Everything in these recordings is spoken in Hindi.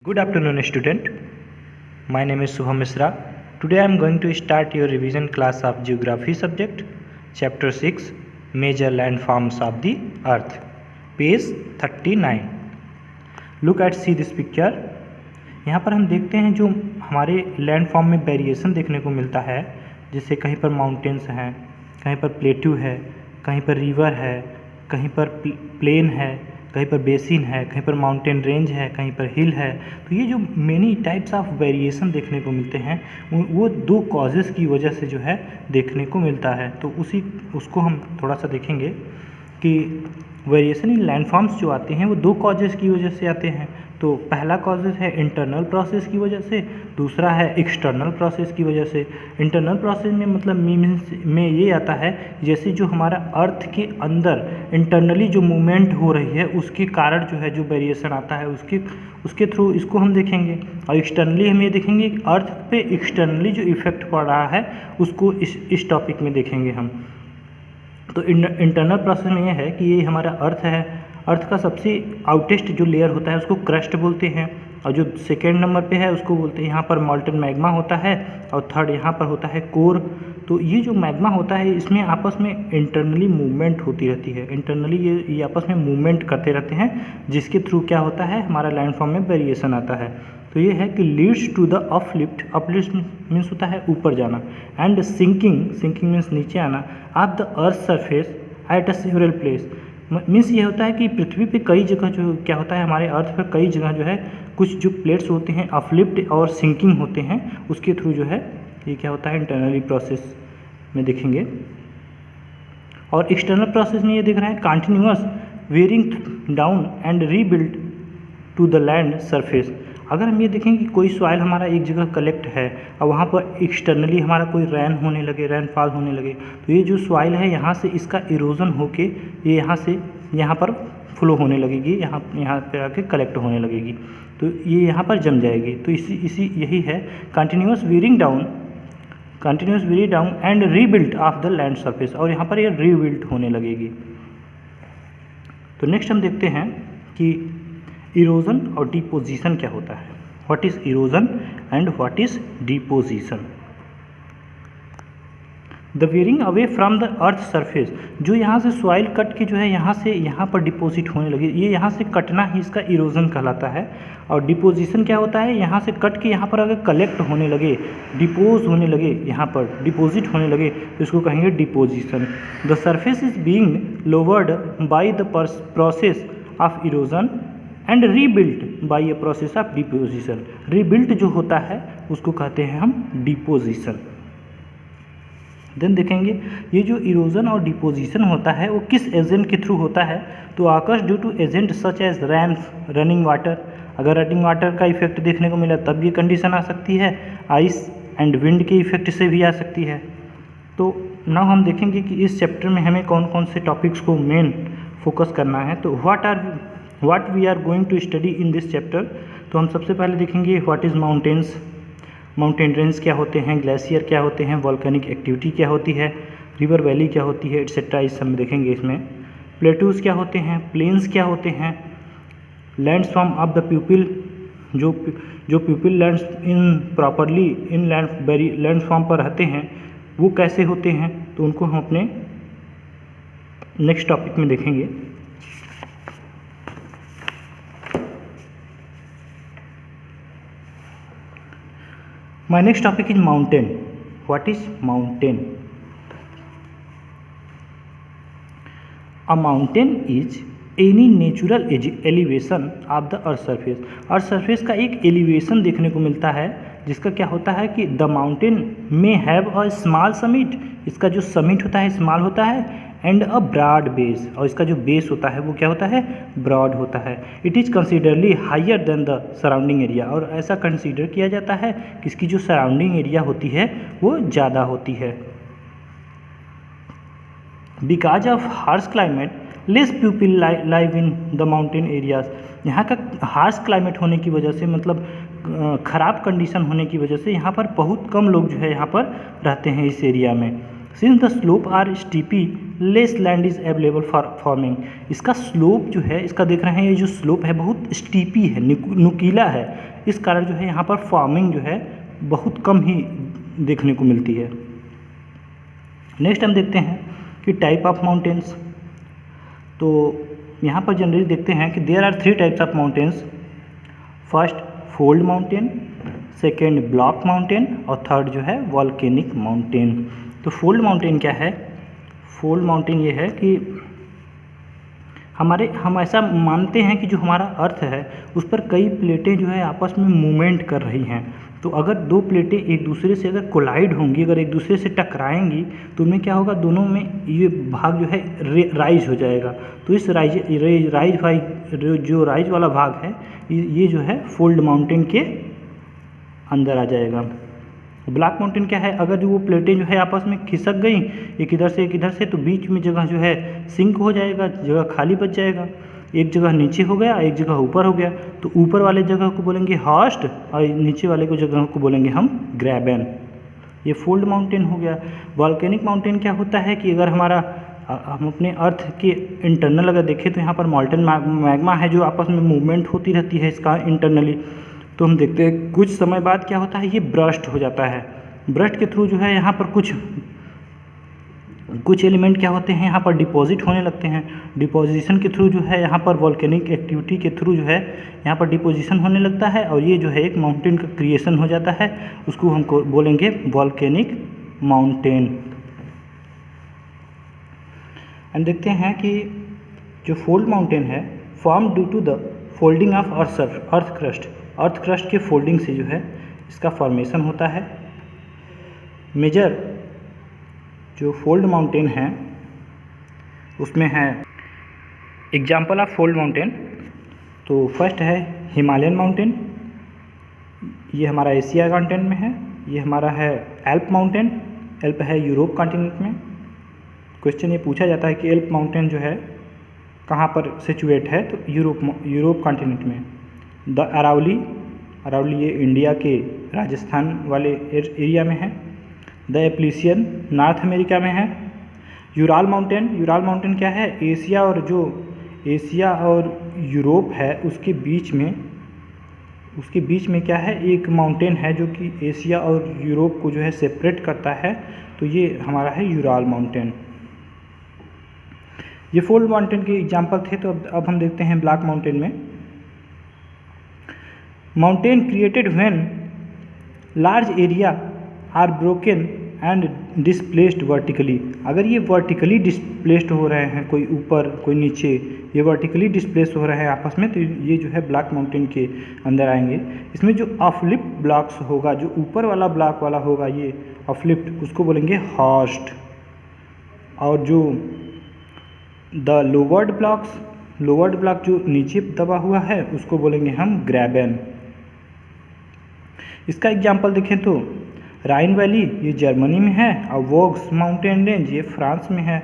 Good afternoon, student. My name is Subham Misra. Today I am going to start your revision class of Geography subject, Chapter 6, Major Landforms of the Earth, page 39. Look at see this picture. यहाँ पर हम देखते हैं जो हमारे लैंडफॉर्म में वेरिएशन देखने को मिलता है, जैसे कहीं पर माउंटेन्स हैं, कहीं पर प्लेट्यू है, कहीं पर रिवर है, कहीं पर प्लेन है, कहीं पर बेसिन है, कहीं पर माउंटेन रेंज है, कहीं पर हिल है। तो ये जो मेनी टाइप्स ऑफ वेरिएशन देखने को मिलते हैं वो दो कॉजेज़ की वजह से जो है देखने को मिलता है। तो उसको हम थोड़ा सा देखेंगे कि वेरिएशन इन लैंडफॉर्म्स जो आते हैं वो दो कॉजेज़ की वजह से आते हैं। तो पहला कॉजेज़ है इंटरनल प्रोसेस की वजह से, दूसरा है एक्सटर्नल प्रोसेस की वजह से। इंटरनल प्रोसेस में मतलब मीन्स में ये आता है जैसे जो हमारा अर्थ के अंदर इंटरनली जो मूवमेंट हो रही है उसके कारण जो है जो वेरिएशन आता है उसके थ्रू इसको हम देखेंगे। और एक्सटर्नली हम ये देखेंगे कि अर्थ पे एक्सटर्नली जो इफेक्ट पड़ रहा है उसको इस टॉपिक में देखेंगे हम। तो इंटरनल प्रोसेस में ये है कि ये हमारा अर्थ है, अर्थ का सबसे आउटेस्ट जो लेयर होता है उसको क्रस्ट बोलते हैं, और जो सेकेंड नंबर पे है उसको बोलते हैं यहाँ पर मॉल्टन मैग्मा होता है, और थर्ड यहाँ पर होता है कोर। तो ये जो मैग्मा होता है इसमें आपस में इंटरनली मूवमेंट होती रहती है, इंटरनली ये आपस में मूवमेंट करते रहते हैं, जिसके थ्रू क्या होता है हमारा लैंडफॉर्म में वेरिएशन आता है। तो ये है कि leads to the uplift, uplift means होता है ऊपर जाना, एंड सिंकिंग मीन्स नीचे आना, of the earth surface at a several place. मीन्स ये होता है कि पृथ्वी पे कई जगह जो क्या होता है हमारे अर्थ पर कई जगह जो है कुछ जो प्लेट्स होते हैं अपलिफ्ट और सिंकिंग होते हैं, उसके थ्रू जो है ये क्या होता है इंटरनली प्रोसेस में देखेंगे। और एक्सटर्नल प्रोसेस में ये देख रहे हैं continuous wearing down and rebuild to the land surface. अगर हम ये देखें कि कोई सॉइल हमारा एक जगह कलेक्ट है और वहाँ पर एक्सटर्नली हमारा कोई रेनफॉल होने लगे, तो ये जो सॉइल है यहाँ से इसका इरोजन होके ये यहाँ से यहाँ पर फ्लो होने लगेगी, यहाँ पे आके कलेक्ट होने लगेगी, तो ये यहाँ पर जम जाएगी। तो इसी यही है continuous wearing down and rebuilt of the land surface, और यहाँ पर ये रीबिल्ट होने लगेगी। तो नेक्स्ट हम देखते हैं कि इरोजन और डिपोजिशन क्या होता है। What is erosion and what is deposition. The wearing away from the earth surface, जो यहाँ से सॉइल कट के जो है यहाँ से यहाँ पर डिपोजिट होने लगे, ये यहाँ से कटना ही इसका इरोजन कहलाता है। और डिपोजिशन क्या होता है, यहाँ से कट के यहाँ पर अगर कलेक्ट होने लगे, डिपोज होने लगे, यहाँ पर डिपोजिट होने लगे, तो इसको कहेंगे deposition. The surface is being lowered by the process of erosion and rebuilt by a process of deposition. Rebuilt जो होता है उसको कहते हैं हम डिपोजिशन। देन देखेंगे ये जो इरोजन और डिपोजिशन होता है वो किस एजेंट के थ्रू होता है। तो occurs due to agent such as running water, अगर रनिंग वाटर का इफेक्ट देखने को मिला तब ये कंडीशन आ सकती है। आइस एंड विंड के इफेक्ट से भी आ सकती है। तो नाउ हम देखेंगे कि इस चैप्टर में हमें कौन कौन से टॉपिक्स को मेन फोकस करना है। तो what we are going to study in this chapter. तो हम सबसे पहले देखेंगे what is mountains, mountain range क्या होते हैं, ग्लेशियर क्या होते हैं, वॉल्केनिक एक्टिविटी क्या होती है, रिवर वैली क्या होती है, एट्सेट्रा, इस सब देखेंगे इसमें। प्लेटूज क्या होते हैं, प्लेन्स क्या होते हैं, लैंडफॉर्म ऑफ द प्यूपिल, जो प्यूपिल lands in properly in landform पर रहते हैं वो कैसे होते हैं, तो उनको हम अपने नेक्स्ट टॉपिक में देखेंगे। My next topic is mountain. What is mountain? A mountain is any natural elevation of the earth surface. Earth surface का एक एलिवेशन देखने को मिलता है जिसका क्या होता है कि द माउंटेन में हैव अ स्मॉल समिट, इसका जो समिट होता है स्मॉल होता है, एंड अ ब्रॉड बेस, और इसका जो बेस होता है वो क्या होता है ब्रॉड होता है। It is considerably higher than the surrounding area, और ऐसा कंसीडर किया जाता है कि इसकी जो सराउंडिंग एरिया होती है वो ज़्यादा होती है। Because of harsh climate less people live in the mountain areas, यहाँ का हार्श क्लाइमेट होने की वजह से मतलब ख़राब कंडीशन होने की वजह से यहाँ पर बहुत कम लोग जो है यहाँ पर रहते हैं इस एरिया में। Since the slope are steep less land is available for farming, इसका स्लोप जो है इसका देख रहे हैं ये जो स्लोप है बहुत स्टीपी है, नुकीला है, इस कारण जो है यहाँ पर फार्मिंग जो है बहुत कम ही देखने को मिलती है। नेक्स्ट हम देखते हैं कि टाइप ऑफ माउंटेन्स। तो यहाँ पर जनरली देखते हैं कि there are 3 types of mountains. First fold mountain, second block mountain और थर्ड जो है वॉल्केनिक माउंटेन। तो फोल्ड माउंटेन क्या है? फोल्ड माउंटेन ये है कि हम ऐसा मानते हैं कि जो हमारा अर्थ है उस पर कई प्लेटें जो है आपस में मूवमेंट कर रही हैं। तो अगर 2 प्लेटें एक दूसरे से अगर कोलाइड होंगी, अगर एक दूसरे से टकराएंगी, तो उनमें क्या होगा, दोनों में ये भाग जो है राइज हो जाएगा। तो इस जो राइज वाला भाग है ये जो है फोल्ड माउंटेन के अंदर आ जाएगा। ब्लॉक माउंटेन क्या है? अगर जो वो प्लेटें जो है आपस में खिसक गई एक इधर से, तो बीच में जगह जो है सिंक हो जाएगा, जगह खाली बच जाएगा। एक जगह नीचे हो गया, एक जगह ऊपर हो गया, तो ऊपर वाले जगह को बोलेंगे हॉस्ट और नीचे वाले को जगह को बोलेंगे हम ग्रैबन। ये फोल्ड माउंटेन हो गया। वॉल्केनिक माउंटेन क्या होता है कि अगर हम अपने अर्थ के इंटरनल अगर देखें तो यहाँ पर मॉल्टन मैग्मा है जो आपस में मूवमेंट होती रहती है इसका इंटरनली। तो हम देखते हैं कुछ समय बाद क्या होता है, ये ब्रस्ट हो जाता है। ब्रस्ट के थ्रू जो है यहाँ पर कुछ एलिमेंट क्या होते हैं, यहाँ पर डिपॉजिट होने लगते हैं। डिपोजिशन के थ्रू जो है यहाँ पर वॉल्केनिक एक्टिविटी के थ्रू जो है यहाँ पर डिपोजिशन होने लगता है और ये जो है एक माउंटेन का क्रिएशन हो जाता है। उसको हमको बोलेंगे वॉल्केनिक माउंटेन। एंड देखते हैं कि जो फोल्ड माउंटेन है form due to the folding of earth crust. Earth crust के फोल्डिंग से जो है इसका फॉर्मेशन होता है। मेजर जो फोल्ड माउंटेन है उसमें है एग्जाम्पल ऑफ फोल्ड माउंटेन। तो फर्स्ट है हिमालयन माउंटेन, ये हमारा एशिया कॉन्टिनेंट में है। ये हमारा है एल्प माउंटेन, एल्प है यूरोप कॉन्टिनेंट में। क्वेश्चन ये पूछा जाता है कि एल्प माउंटेन जो है कहाँ पर सिचुएट है, तो यूरोप कॉन्टिनेंट में। द अरावली ये इंडिया के राजस्थान वाले एरिया में है। द एप्लीसियन नॉर्थ अमेरिका में है। यूराल माउंटेन क्या है, एशिया और यूरोप है उसके बीच में क्या है, एक माउंटेन है जो कि एशिया और यूरोप को जो है सेपरेट करता है। तो ये हमारा है यूराल माउंटेन। ये फोल्ड माउंटेन के एग्जाम्पल थे। तो अब हम देखते हैं ब्लॉक माउंटेन में। Mountain created when large area are broken and displaced vertically. अगर ये वर्टिकली डिस्प्लेस्ड हो रहे हैं, कोई ऊपर कोई नीचे, ये वर्टिकली डिस्प्लेस हो रहे हैं आपस में, तो ये जो है ब्लॉक माउंटेन के अंदर आएंगे। इसमें जो अपलिफ्ट ब्लॉक्स होगा, जो ऊपर वाला ब्लॉक वाला होगा ये अपलिफ्ट, उसको बोलेंगे हॉस्ट। और जो द लोवर्ड ब्लॉक जो नीचे दबा हुआ है उसको बोलेंगे हम ग्रैबन। इसका एग्जाम्पल देखें तो राइन वैली ये जर्मनी में है और वोग्स माउंटेन रेंज ये फ्रांस में है।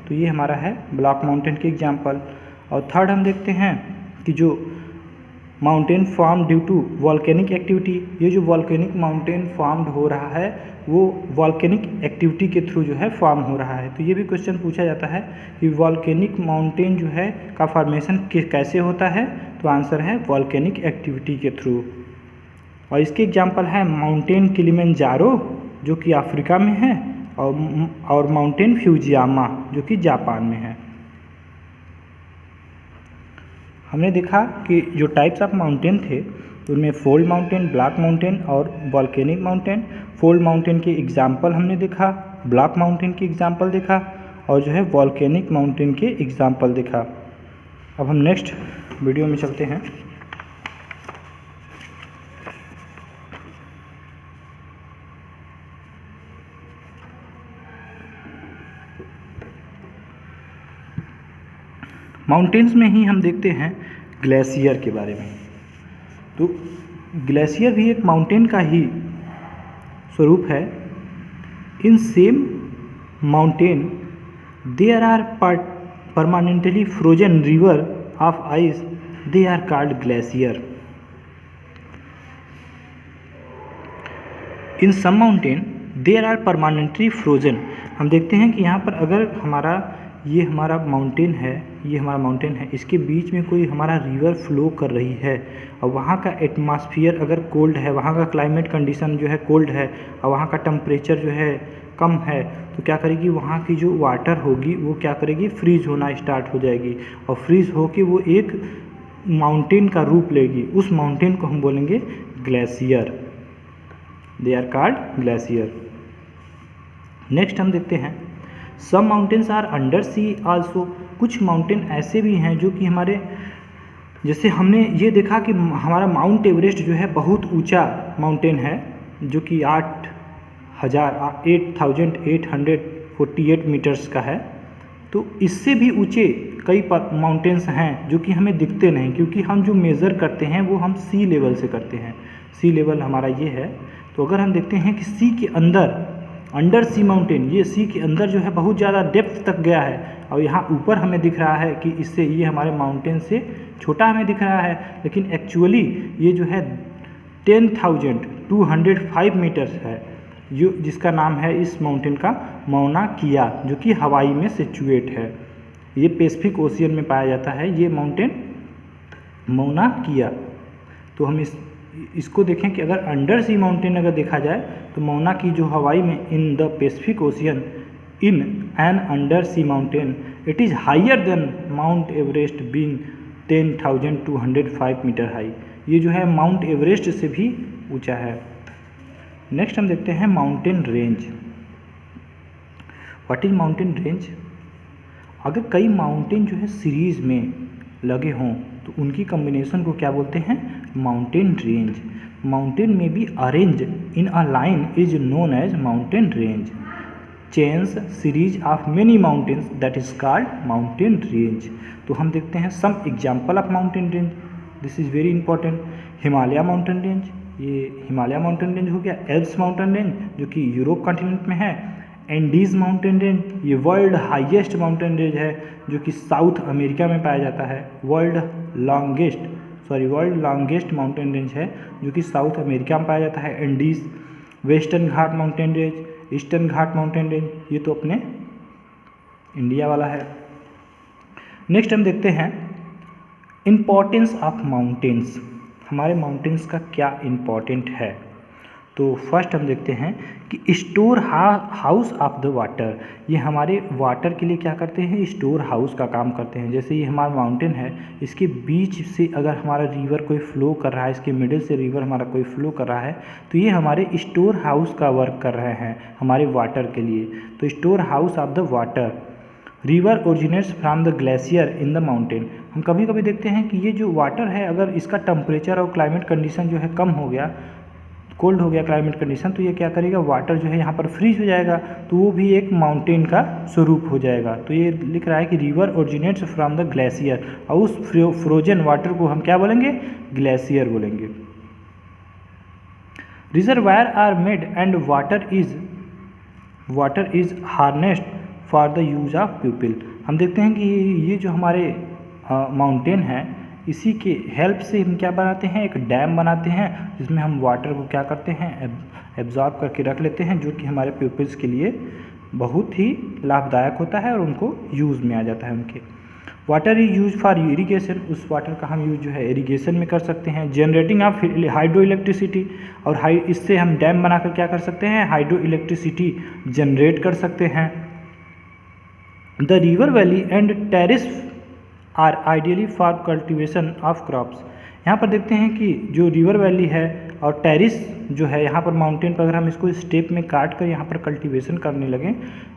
तो ये हमारा है ब्लॉक माउंटेन के एग्जाम्पल। और थर्ड हम देखते हैं कि जो mountain form due to volcanic activity, ये जो वॉल्केनिक माउंटेन फॉर्म्ड हो रहा है वो वॉल्केनिक एक्टिविटी के थ्रू जो है फॉर्म हो रहा है। तो ये भी क्वेश्चन पूछा जाता है कि वॉल्केनिक माउंटेन जो है का फॉर्मेशन कैसे होता है, तो आंसर है वॉल्केनिक एक्टिविटी के थ्रू। और इसके एग्जाम्पल है माउंटेन किलिमंजारो जो कि अफ्रीका में है और माउंटेन फ्यूजियामा जो कि जापान में है। हमने देखा कि जो टाइप्स ऑफ माउंटेन थे उनमें फोल्ड माउंटेन, ब्लॉक माउंटेन और वॉल्केनिक माउंटेन। फोल्ड माउंटेन के एग्जाम्पल हमने देखा, ब्लॉक माउंटेन के एग्जाम्पल देखा और जो है वॉल्केनिक माउंटेन के एग्जाम्पल देखा। अब हम नेक्स्ट वीडियो में चलते हैं। माउंटेन्स में ही हम देखते हैं ग्लेशियर के बारे में। तो ग्लेशियर भी एक माउंटेन का ही स्वरूप है। In same mountain there are permanently frozen river of ice, they are called glacier. In some mountain there are permanently frozen. हम देखते हैं कि यहाँ पर अगर हमारा ये हमारा माउंटेन है, ये हमारा माउंटेन है, इसके बीच में कोई हमारा रिवर फ्लो कर रही है और वहाँ का एटमॉस्फेयर अगर कोल्ड है, वहाँ का क्लाइमेट कंडीशन जो है कोल्ड है और वहाँ का टेम्परेचर जो है कम है, तो क्या करेगी, वहाँ की जो वाटर होगी वो क्या करेगी, फ्रीज होना स्टार्ट हो जाएगी और फ्रीज होके वो एक माउंटेन का रूप लेगी। उस माउंटेन को हम बोलेंगे glacier, they are called glacier. Next हम देखते हैं some mountains are under sea also. कुछ माउंटेन ऐसे भी हैं जो कि हमारे, जैसे हमने ये देखा कि हमारा माउंट एवरेस्ट जो है बहुत ऊंचा माउंटेन है जो कि 8,848 मीटर्स का है। तो इससे भी ऊंचे कई माउंटेन्स हैं जो कि हमें दिखते नहीं, क्योंकि हम जो मेज़र करते हैं वो हम सी लेवल से करते हैं। सी लेवल हमारा ये है। तो अगर हम देखते हैं कि सी के अंडर सी माउंटेन, ये सी के अंदर जो है बहुत ज़्यादा डेप्थ तक गया है और यहाँ ऊपर हमें दिख रहा है कि इससे ये हमारे माउंटेन से छोटा हमें दिख रहा है, लेकिन एक्चुअली ये जो है 10,205 मीटर्स है, जो जिसका नाम है इस माउंटेन का मौना किया, जो कि हवाई में सिचुएट है। ये पैसिफिक ओशियन में पाया जाता है ये माउंटेन मौना किया। तो हम इसको देखें कि अगर अंडर सी माउंटेन अगर देखा जाए तो मौना की जो हवाई में in the Pacific Ocean in an under sea mountain it is higher than Mount Everest being 10,205 metre high. ये जो है माउंट एवरेस्ट से भी ऊंचा है। नेक्स्ट हम देखते हैं mountain range. What is mountain range? अगर कई माउंटेन जो है सीरीज में लगे हों तो उनकी कॉम्बिनेशन को क्या बोलते हैं? Mountain range. माउंटेन में be arrange in a line is known as mountain range. Chains series of many mountains that is called mountain range. तो हम देखते हैं some example of mountain range. This is very important. Himalaya mountain range, ये हिमालय माउंटेन रेंज हो गया। एल्प्स माउंटेन रेंज जो कि यूरोप कॉन्टिनेंट में है। एंडीज माउंटेन रेंज, ये वर्ल्ड हाईएस्ट माउंटेन रेंज है जो कि साउथ अमेरिका में पाया जाता है। वर्ल्ड लॉन्गेस्ट माउंटेन रेंज है जो कि साउथ अमेरिका में पाया जाता है एंडीज। वेस्टर्न घाट माउंटेन रेंज, ईस्टर्न घाट माउंटेन रेंज, ये तो अपने इंडिया वाला है। नेक्स्ट हम देखते हैं इम्पोर्टेंस ऑफ माउंटेन्स। हमारे माउंटेन्स का क्या इम्पोर्टेंट है? तो फर्स्ट हम देखते हैं कि store house of the water. ये हमारे वाटर के लिए क्या करते हैं? स्टोर हाउस का काम करते हैं। जैसे ये हमारा माउंटेन है, इसके बीच से अगर हमारा रिवर कोई फ्लो कर रहा है, इसके मिडिल से रिवर हमारा कोई फ्लो कर रहा है, तो ये हमारे स्टोर हाउस का वर्क कर रहे हैं हमारे वाटर के लिए। तो store house of the water. River originates from the glacier in the mountain. हम कभी कभी देखते हैं कि ये जो वाटर है, अगर इसका टेम्परेचर और क्लाइमेट कंडीशन जो है कम हो गया, कोल्ड हो गया क्लाइमेट कंडीशन, तो ये क्या करेगा, वाटर जो है यहाँ पर फ्रीज हो जाएगा, तो वो भी एक माउंटेन का स्वरूप हो जाएगा। तो ये लिख रहा है कि river originates from the glacier, और उस फ्रोजन वाटर को हम क्या बोलेंगे? ग्लेशियर बोलेंगे। Reservoir are made and water is harnessed for the use of people. हम देखते हैं कि ये जो हमारे माउंटेन है, इसी के हेल्प से हम क्या बनाते हैं? एक डैम बनाते हैं जिसमें हम वाटर को क्या करते हैं? एब्जॉर्ब करके रख लेते हैं, जो कि हमारे पीपल्स के लिए बहुत ही लाभदायक होता है और उनको यूज़ में आ जाता है उनके। Water is use for irrigation. उस वाटर का हम यूज जो है इरीगेशन में कर सकते हैं। जनरेटिंग ऑफ हाइड्रो इलेक्ट्रिसिटी, और इससे हम डैम बनाकर क्या कर सकते हैं? हाइड्रो इलेक्ट्रिसिटी जनरेट कर सकते हैं। The river valley and terrace are ideally for cultivation of crops. यहाँ पर देखते हैं कि जो रिवर वैली है और टेरिस जो है, यहाँ पर माउंटेन पर अगर हम इसको स्टेप में काट कर यहाँ पर कल्टीवेशन करने लगें,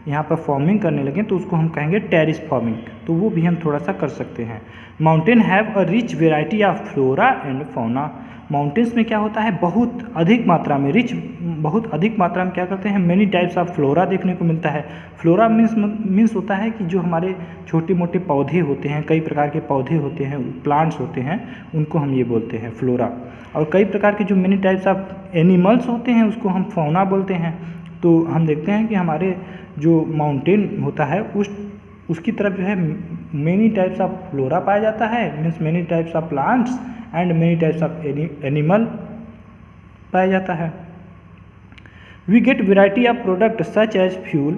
यहाँ पर फार्मिंग करने लगें, तो उसको हम कहेंगे टेरिस फार्मिंग। तो वो भी हम थोड़ा सा कर सकते हैं। Mountain have a rich variety of flora and fauna. Mountains में क्या होता है? बहुत अधिक मात्रा में क्या करते हैं? मेनी टाइप्स ऑफ फ्लोरा देखने को मिलता है। फ्लोरा मीन्स होता है कि जो हमारे छोटे मोटे पौधे होते हैं, कई प्रकार के पौधे होते हैं, प्लांट्स होते हैं, उनको हम ये बोलते हैं फ्लोरा। और कई प्रकार के जो मेनी टाइप्स ऑफ एनिमल्स होते हैं उसको हम फौना बोलते हैं। तो हम देखते हैं कि हमारे जो माउंटेन होता है उसकी तरफ जो है मेनी टाइप्स ऑफ फ्लोरा पाया जाता है, means many types of plants and many types of animal पाया जाता है। We get variety of product such as fuel.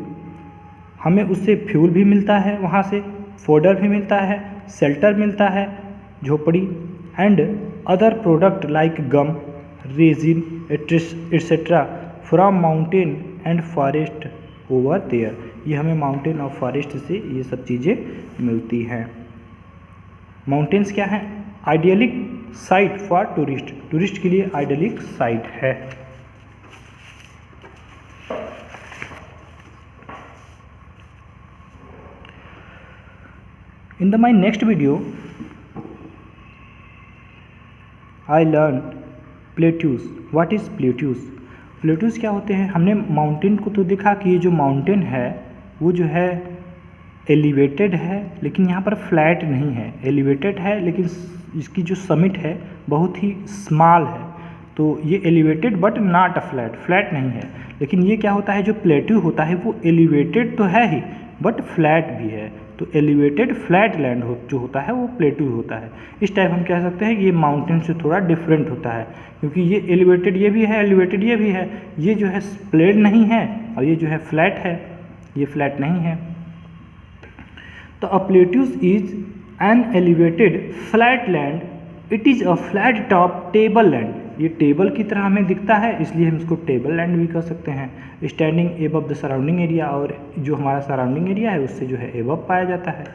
हमें उससे फ्यूल भी मिलता है, वहाँ से फोडर भी मिलता है, शेल्टर मिलता है, झोपड़ी, and other product like gum, resin etcetera from mountain and forest over there. ये हमें माउंटेन और फॉरेस्ट से ये सब चीज़ें मिलती हैं। माउंटेन्स क्या हैं? Idyllic site for tourist, tourist के लिए आइडियलिक साइट है। In my next video, I learned plateaus. What is plateaus? Plateaus क्या होते हैं? हमने माउंटेन को तो देखा कि ये जो माउंटेन है वो जो है एलिवेटेड है, लेकिन यहाँ पर फ्लैट नहीं है। एलिवेटेड है लेकिन इसकी जो समिट है बहुत ही स्मॉल है, तो ये elevated but not a flat, flat नहीं है। लेकिन ये क्या होता है, जो प्लेट्यू होता है वो एलिवेटेड तो है ही बट फ्लैट भी है, तो एलिवेटेड फ्लैट लैंड जो होता है वो प्लेट्यू होता है। इस टाइप हम कह सकते हैं कि ये माउंटेन से थोड़ा डिफरेंट होता है, क्योंकि ये एलिवेटेड ये भी है, एलिवेटेड ये भी है। ये जो है प्लेन नहीं है और ये जो है फ्लैट है, ये फ्लैट नहीं है। तो a plateaus is an elevated flat land, it is a flat top table land. ये टेबल की तरह हमें दिखता है, इसलिए हम इसको टेबल लैंड भी कह सकते हैं। Standing above the surrounding area, और जो हमारा सराउंडिंग एरिया है उससे जो है एबव पाया जाता है।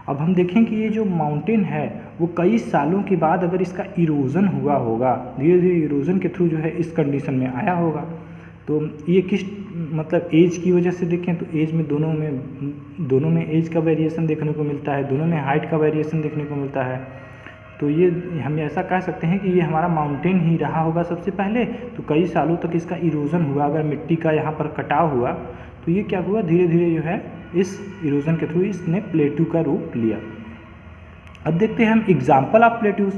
अब हम देखें कि ये जो माउंटेन है वो कई सालों के बाद अगर इसका इरोजन हुआ होगा, धीरे धीरे इरोजन के थ्रू जो है इस कंडीशन में आया होगा, तो ये किस मतलब एज की वजह से देखें तो एज में दोनों में एज का वेरिएशन देखने को मिलता है, दोनों में हाइट का वेरिएशन देखने को मिलता है। तो ये हम ऐसा कह सकते हैं कि ये हमारा माउंटेन ही रहा होगा सबसे पहले, तो कई सालों तक इसका इरोजन हुआ। अगर मिट्टी का यहाँ पर कटाव हुआ तो ये क्या हुआ, धीरे धीरे जो है इस इरोजन के थ्रू इसने प्लेट्यू का रूप लिया। अब देखते हैं हम example of plateaus,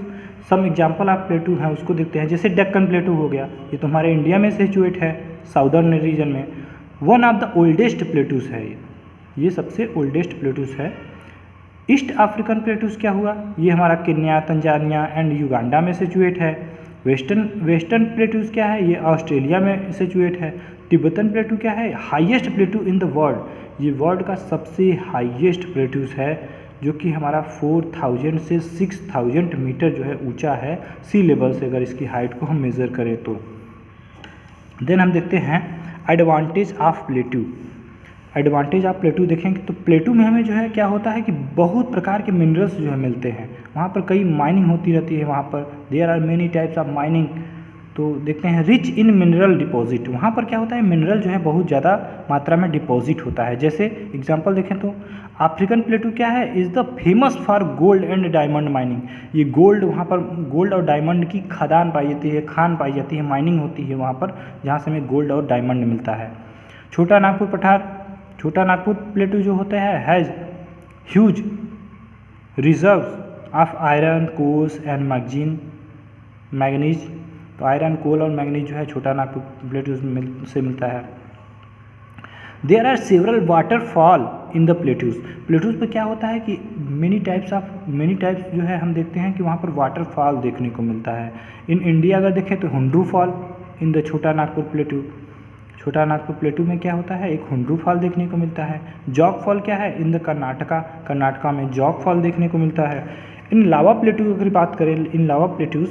some example of plateau हैं उसको देखते हैं। जैसे डेक्कन प्लेट्यू हो गया, ये तो हमारे इंडिया में सिचुएट है, साउदर्न रीजन में। One of the oldest plateaus है ये सबसे ओल्डेस्ट प्लेट्यूज है। ईस्ट अफ्रीकन प्लेट्यूज क्या हुआ, ये हमारा केन्या, तंजानिया एंड युगांडा में सिचुएट है। वेस्टर्न प्लेट्यूज क्या है, ये ऑस्ट्रेलिया में सिचुएट है। तिब्बतन प्लेट्यू क्या है, highest plateau in the world, ये वर्ल्ड का सबसे हाईएस्ट प्लेट्यूज है, जो कि हमारा 4000 से 6000 मीटर जो है ऊंचा है सी लेवल से, अगर इसकी हाइट को हम मेज़र करें तो। देन हम देखते हैं advantage of plateau. Advantage of plateau देखेंगे तो प्लेट्यू में हमें जो है क्या होता है कि बहुत प्रकार के मिनरल्स जो है मिलते हैं, वहाँ पर कई माइनिंग होती रहती है, वहाँ पर there are many types of mining. तो देखते हैं रिच इन मिनरल डिपॉजिट, वहाँ पर क्या होता है मिनरल जो है बहुत ज़्यादा मात्रा में डिपॉजिट होता है। जैसे एग्जांपल देखें तो अफ्रीकन प्लेट्यू क्या है, is the famous for gold and diamond mining. ये गोल्ड, वहाँ पर गोल्ड और डायमंड की खदान पाई जाती है, खान पाई जाती है, माइनिंग होती है वहाँ पर, जहाँ से हमें गोल्ड और डायमंड मिलता है। छोटा नागपुर पठार, छोटा नागपुर प्लेट्यू जो होता है has huge reserves of iron, coals and manganese. तो आयरन, कोल और मैग्नीज जो है छोटा नागपुर प्लेट्यू से मिलता है। There are several waterfall in the plateaus. Plateaus पर क्या होता है कि मेनी टाइप्स जो है हम देखते हैं कि वहाँ पर वाटरफॉल देखने को मिलता है। इन इंडिया अगर देखें तो हुंड्रू फॉल इन द छोटा नागपुर प्लेट्यू। छोटा नागपुर प्लेट्यू में क्या होता है, एक हुंड्रू फॉल देखने को मिलता है। जॉग फॉल क्या है, इन द कर्नाटका में जॉग फॉल देखने को मिलता है। इन लावा प्लेट्यू अगर बात करें, in lava plateaus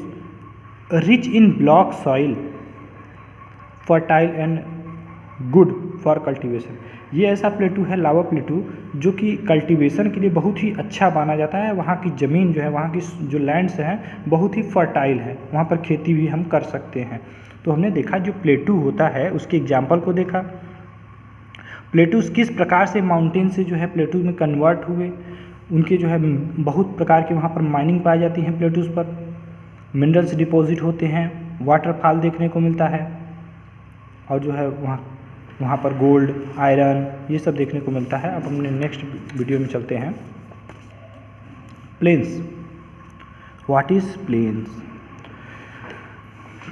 rich in black soil, fertile and good for cultivation. ये ऐसा प्लेट्यू है लावा प्लेट्यू जो कि कल्टीवेशन के लिए बहुत ही अच्छा माना जाता है। वहाँ की ज़मीन जो है, वहाँ की जो लैंड्स हैं बहुत ही फर्टाइल है, वहाँ पर खेती भी हम कर सकते हैं। तो हमने देखा जो प्लेट्यू होता है उसके एग्जाम्पल को देखा, प्लेट्यूज किस प्रकार से माउंटेन से जो है प्लेट्यू में कन्वर्ट हुए, उनके जो है बहुत प्रकार के वहाँ पर माइनिंग पाई जाती है, प्लेट्यूज पर मिनरल्स डिपॉजिट होते हैं, वाटरफॉल देखने को मिलता है, और जो है वहाँ पर गोल्ड, आयरन ये सब देखने को मिलता है। अब हमने नेक्स्ट वीडियो में चलते हैं। Plains, what is plains.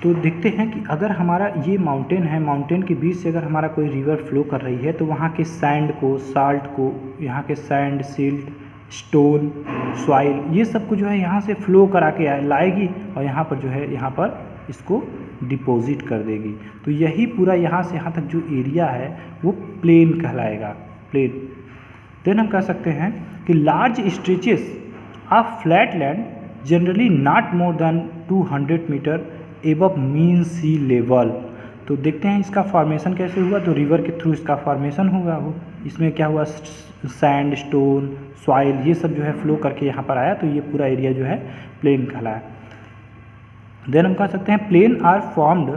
तो देखते हैं कि अगर हमारा ये माउंटेन है, माउंटेन के बीच से अगर हमारा कोई रिवर फ्लो कर रही है तो वहाँ के सैंड को, साल्ट को, यहाँ के सैंड, सिल्ट, स्टोन, सॉइल, ये सब को जो है यहाँ से फ्लो करा के लाएगी और यहाँ पर जो है यहाँ पर इसको डिपॉजिट कर देगी। तो यही पूरा यहाँ से यहाँ तक जो एरिया है वो प्लेन कहलाएगा। प्लेन। देन हम कह सकते हैं कि large stretches of flat land generally not more than 200 metre above mean sea level. तो देखते हैं इसका फॉर्मेशन कैसे हुआ। तो रिवर के थ्रू इसका फॉर्मेशन हुआ हो, इसमें क्या हुआ, सैंड, स्टोन, सॉइल, ये सब जो है फ्लो करके यहाँ पर आया, तो ये पूरा एरिया जो है प्लेन कहलाया। देन हम कह सकते हैं plain are formed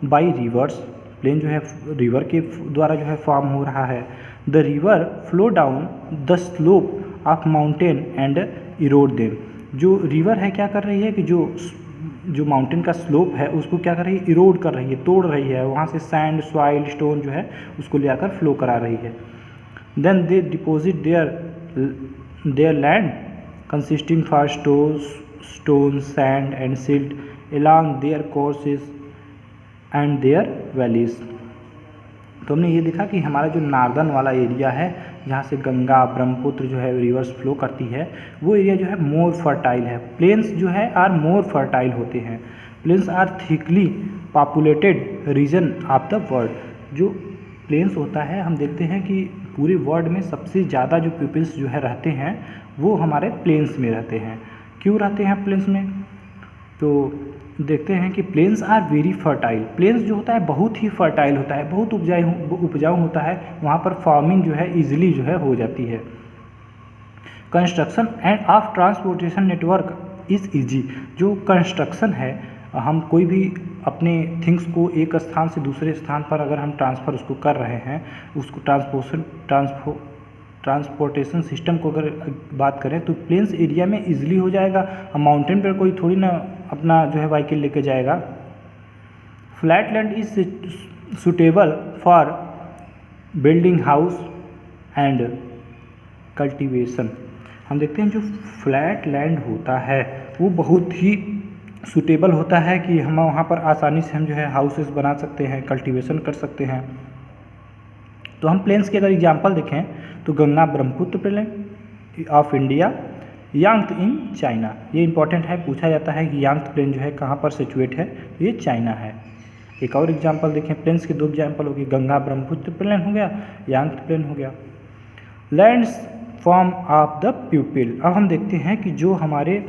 by rivers. Plain जो है रिवर के द्वारा जो है फॉर्म हो रहा है। The river flow down the slope of mountain and Erode them. जो रिवर है क्या कर रही है कि जो माउंटेन का स्लोप है उसको क्या कर रही है, इरोड कर रही है, तोड़ रही है, वहाँ से सैंड, सॉइल, स्टोन जो है उसको ले आकर फ्लो करा रही है। Then they deposit their land consisting for stone, sand and silt along their courses and their valleys। तो हमने ये देखा कि हमारा जो नार्दर्न वाला एरिया है जहाँ से गंगा, ब्रह्मपुत्र जो है रिवर्स फ्लो करती है, वो एरिया जो है मोर फर्टाइल है। प्लेन्स जो है आर मोर फर्टाइल होते हैं। Plains are thickly populated region of the world. जो प्लेन्स होता है, हम देखते हैं कि पूरे वर्ल्ड में सबसे ज़्यादा जो पीपल्स जो है रहते हैं वो हमारे प्लेन्स में रहते हैं। क्यों रहते हैं प्लेन्स में? तो देखते हैं कि plains are very fertile. Plains जो होता है बहुत ही फर्टाइल होता है, बहुत उपजाऊ होता है, वहाँ पर फार्मिंग जो है ईजिली जो है हो जाती है। Construction end of transportation network is easy. जो कंस्ट्रक्शन है, हम कोई भी अपने थिंग्स को एक स्थान से दूसरे स्थान पर अगर हम ट्रांसफ़र उसको कर रहे हैं, उसको ट्रांसपोर्टेशन सिस्टम को अगर बात करें तो प्लेन्स एरिया में इजीली हो जाएगा। हम माउंटेन पर कोई थोड़ी ना अपना जो है व्हीकल लेके जाएगा। Flat land is suitable for building house and cultivation. हम देखते हैं जो फ्लैट लैंड होता है वो बहुत ही सुटेबल होता है कि हम वहाँ पर आसानी से हम जो है हाउसेस बना सकते हैं, कल्टीवेशन कर सकते हैं। तो हम प्लेन्स के अगर एग्जांपल देखें तो Ganga Brahmaputra plain of India, Yang in China. ये इंपॉर्टेंट है, पूछा जाता है कि यांग प्लेन जो है कहाँ पर सिचुएट है, तो ये चाइना है। एक और एग्जांपल देखें, प्लेन्स के दो एग्जांपल हो गए, गंगा ब्रह्मपुत्र प्लेन हो गया, यांग प्लेन हो गया। Lands form of the प्यूपिल। अब हम देखते हैं कि जो हमारे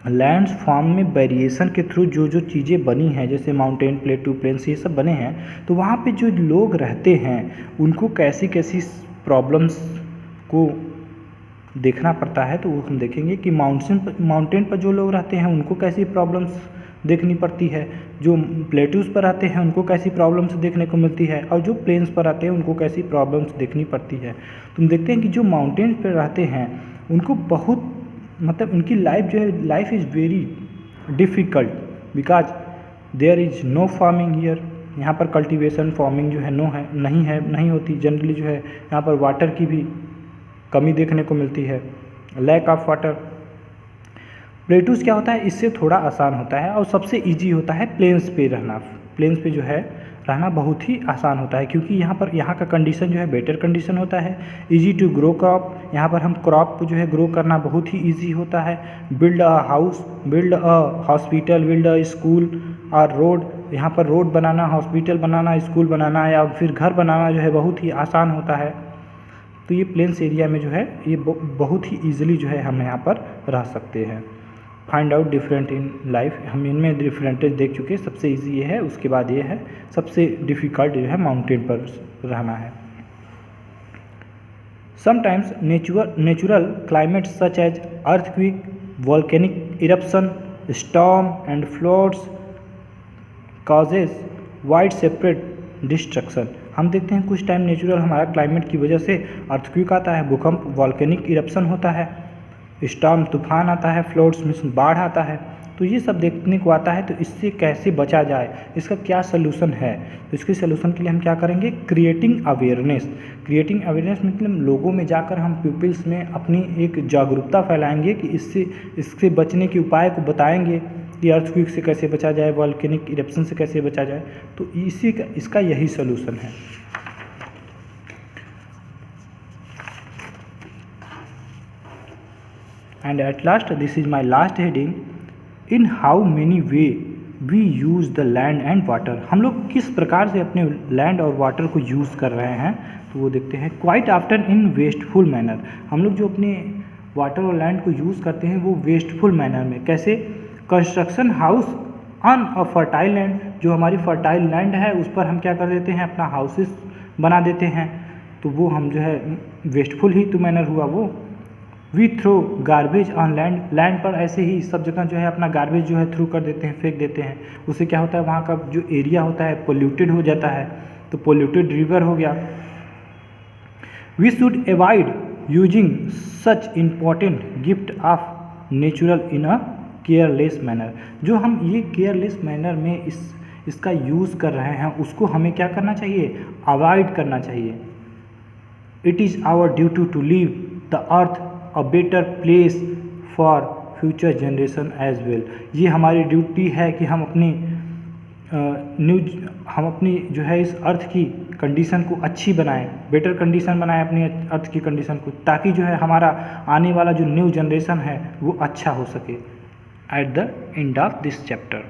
लैंड्स फॉर्म में वेरिएशन के थ्रू जो जो चीज़ें बनी हैं, जैसे माउंटेन, प्लेटू, प्लेन्स, ये सब बने हैं, तो वहाँ पे जो लोग रहते हैं उनको कैसी कैसी प्रॉब्लम्स को देखना पड़ता है। तो वो हम देखेंगे कि माउंटेन पर जो लोग रहते हैं उनको कैसी प्रॉब्लम्स देखनी पड़ती है, जो प्लेटूज़ पर रहते हैं उनको कैसी प्रॉब्लम्स देखने को मिलती है, और जो प्लेन्स पर रहते हैं उनको कैसी प्रॉब्लम्स देखनी पड़ती है। तो हम देखते हैं कि जो माउंटेन पर रहते हैं उनको बहुत मतलब उनकी लाइफ जो है, life is very difficult because there is no farming here. यहाँ पर कल्टीवेशन, फार्मिंग जो है नहीं होती। जनरली जो है यहाँ पर वाटर की भी कमी देखने को मिलती है, लैक ऑफ वाटर। प्लेटूज़ क्या होता है, इससे थोड़ा आसान होता है और सबसे इजी होता है प्लेन्स पे रहना। प्लेन्स पे जो है रहना बहुत ही आसान होता है क्योंकि यहाँ का कंडीशन जो है बेटर कंडीशन होता है। इजी टू ग्रो क्रॉप, यहाँ पर हम क्रॉप को जो है ग्रो करना बहुत ही इजी होता है। Build a house, build a hospital, build a school और रोड, यहाँ पर रोड बनाना, हॉस्पिटल बनाना, स्कूल बनाना या फिर घर बनाना जो है बहुत ही आसान होता है। तो ये प्लेन्स एरिया में जो है ये बहुत ही ईजिली जो है हम यहाँ पर रह सकते हैं। Find out different in life, हम इनमें डिफरेंटेज देख चुके हैं। सबसे इजी ये है, उसके बाद ये है सबसे डिफ़िकल्ट जो है माउंटेन पर रहना है। Sometimes natural climate such as earthquake, volcanic eruption, storm and floods causes widespread destruction. हम देखते हैं कुछ टाइम नेचुरल हमारा क्लाइमेट की वजह से अर्थक्वेक आता है, भूकंप, वॉल्केनिक इरप्शन होता है, स्टॉर्म तूफान आता है, फ्लड्स में बाढ़ आता है। तो ये सब देखने को आता है। तो इससे कैसे बचा जाए, इसका क्या सलूशन है? तो इसके सलूशन के लिए हम क्या करेंगे, क्रिएटिंग अवेयरनेस। क्रिएटिंग अवेयरनेस मतलब लोगों में जाकर हम पीपल्स में अपनी एक जागरूकता फैलाएंगे कि इससे बचने के उपाय को बताएंगे कि अर्थक्वेक से कैसे बचा जाए, वॉल्केनिक इरप्शन से कैसे बचा जाए। तो इसका यही सलूशन है। And at last, this is my last heading. In how many way we use the land and water, हम लोग किस प्रकार से अपने लैंड और वाटर को यूज़ कर रहे हैं, तो वो देखते हैं। Quite after in wasteful manner, हम लोग जो अपने वाटर और लैंड को यूज़ करते हैं वो वेस्टफुल मैनर में। कैसे? Construction house on a fertile land, जो हमारी फर्टाइल लैंड है उस पर हम क्या कर देते हैं, अपना हाउसेस बना देते हैं, तो वो हम जो है वेस्टफुल ही तो मैनर हुआ वो। We throw garbage on land, land पर ऐसे ही सब जगह जो है अपना गार्बेज जो है थ्रू कर देते हैं, फेंक देते हैं, उससे क्या होता है वहाँ का जो एरिया होता है पोल्यूटेड हो जाता है, तो पोल्यूटेड रिवर हो गया। We should avoid using such important gift of natural in a careless manner, जो हम ये केयरलेस मैनर में इसका यूज़ कर रहे हैं उसको हमें क्या करना चाहिए, अवॉइड करना चाहिए। It is our duty to leave the earth a better place for future generation as well, ये हमारी ड्यूटी है कि हम अपनी हम अपनी जो है इस अर्थ की कंडीशन को अच्छी बनाएं, बेटर कंडीशन बनाएं अपनी अर्थ की कंडीशन को, ताकि जो है हमारा आने वाला जो न्यू जनरेशन है वो अच्छा हो सके। At the end of this chapter.